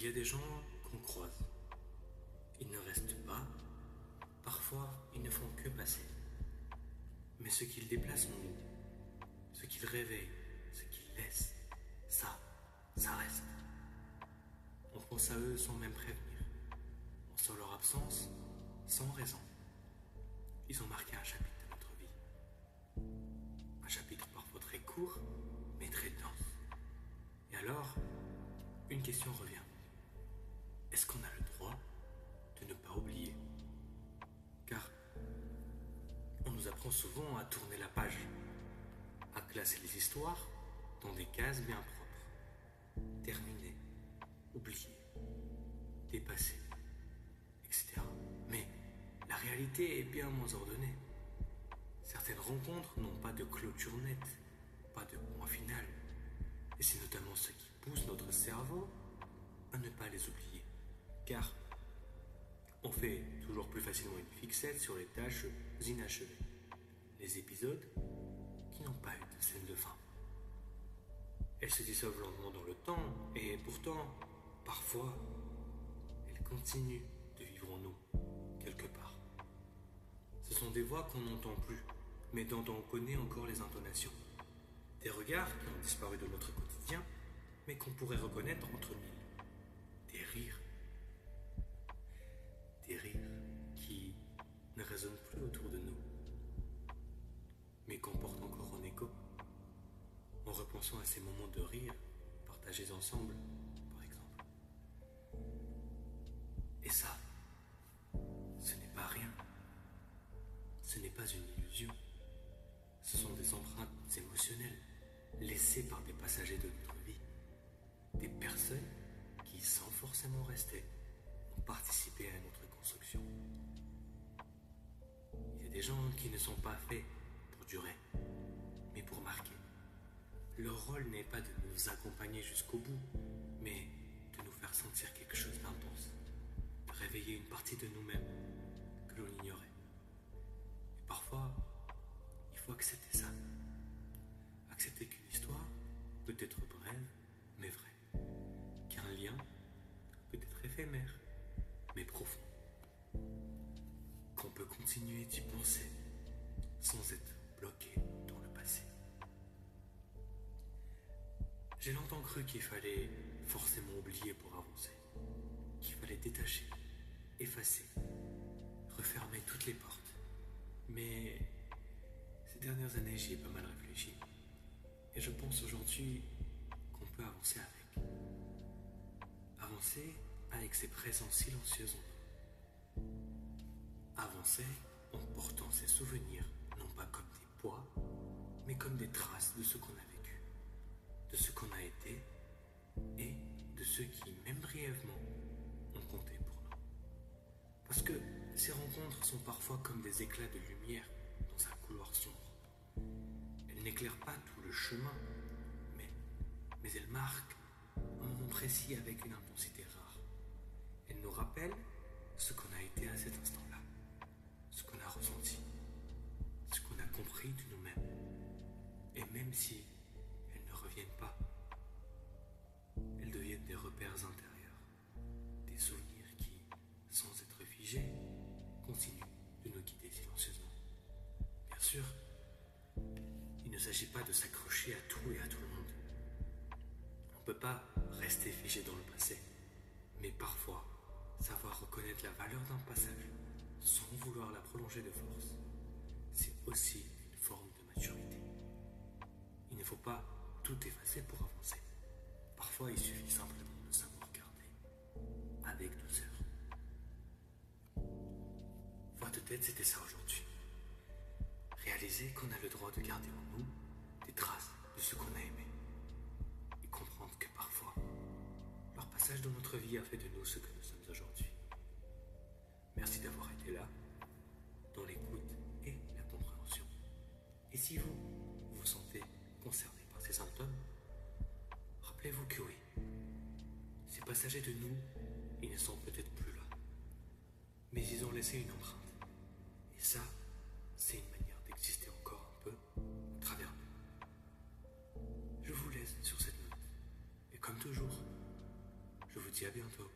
y a des gens qu'on croise. Ils ne restent pas, parfois ils ne font que passer. Mais ce qu'ils déplacent en nous, ce qu'ils réveillent, ce qu'ils laissent, ça reste. On pense à eux sans même prévenir. On sent leur absence sans raison. Ils ont marqué un chapitre de notre vie. Un chapitre parfois très court, mais très dense. Et alors, une question revient. Est-ce qu'on a le droit de ne pas oublier? Car on nous apprend souvent à tourner la page, à classer les histoires dans des cases bien propres. Terminer, oublier, dépasser, etc. Mais la réalité est bien moins ordonnée. Certaines rencontres n'ont pas de clôture nette, pas de point final. Et c'est notamment ce qui pousse notre cerveau à ne pas les oublier. Car on fait toujours plus facilement une fixette sur les tâches inachevées, les épisodes qui n'ont pas eu de scène de fin. Elles se dissolvent lentement dans le temps et pourtant, parfois, elles continuent de vivre en nous, quelque part. Ce sont des voix qu'on n'entend plus, mais dont on connaît encore les intonations. Des regards qui ont disparu de notre quotidien, mais qu'on pourrait reconnaître entre mille. Des rires. Des rires qui ne résonnent plus autour de nous, mais qu'on porte encore en écho, en repensant à ces moments de rire partagés ensemble, par exemple. Et ça, ce n'est pas rien. Ce n'est pas une illusion. Ce sont des empreintes émotionnelles laissées par des passagers de notre vie. Des personnes qui, sans forcément rester, ont participé à notre construction. Il y a des gens qui ne sont pas faits pour durer, mais pour marquer. Leur rôle n'est pas de nous accompagner jusqu'au bout, mais de nous faire sentir quelque chose d'intense, de réveiller une partie de nous-mêmes que l'on ignorait. Et parfois, il faut accepter ça. Accepter qu'une histoire peut être brève, mais vraie. Qu'un lien peut être éphémère, mais profond. Qu'on peut continuer d'y penser sans être bloqué dans le passé. J'ai longtemps cru qu'il fallait forcément oublier pour avancer. Qu'il fallait détacher, effacer, refermer toutes les portes. Mais ces dernières années, j'y ai pas mal réfléchi. Et je pense aujourd'hui qu'on peut avancer avec. Avancer avec ses présences silencieuses en nous. Avancer en portant ses souvenirs, non pas comme des poids, mais comme des traces de ce qu'on a vécu, de ce qu'on a été et de ceux qui, même brièvement, ont compté pour nous. Parce que ces rencontres sont parfois comme des éclats de lumière dans un couloir sombre. Elles n'éclairent pas tout le chemin, mais elles marquent un moment précis avec une intensité rare. Elles nous rappellent ce qu'on a été à cet instant-là, ce qu'on a ressenti, ce qu'on a compris de nous-mêmes. Et même si elles ne reviennent pas, elles deviennent des repères intérieurs, des souvenirs qui, sans être figés, continuent de nous guider silencieusement. Bien sûr, il ne s'agit pas de s'accrocher à tout et à tout le monde. On ne peut pas rester figé dans le passé, mais parfois, savoir reconnaître la valeur d'un passage sans vouloir la prolonger de force, c'est aussi une forme de maturité. Il ne faut pas tout effacer pour avancer. Parfois, il suffit simplement de savoir garder avec douceur. Voix de tête, c'était ça aujourd'hui. Réaliser qu'on a le droit de garder en nous des traces de ce qu'on a aimé. Et comprendre que parfois, leur passage dans notre vie a fait de nous ce que nous sommes aujourd'hui. Merci d'avoir été là, dans l'écoute et la compréhension. Et si vous vous sentez concerné par ces symptômes, rappelez-vous que oui, ces passagers de nous, ils ne sont peut-être plus là, mais ils ont laissé une empreinte. Et ça, c'est une manière d'exister encore un peu à travers nous. Je vous laisse sur cette note. Et comme toujours, je vous dis dis à bientôt.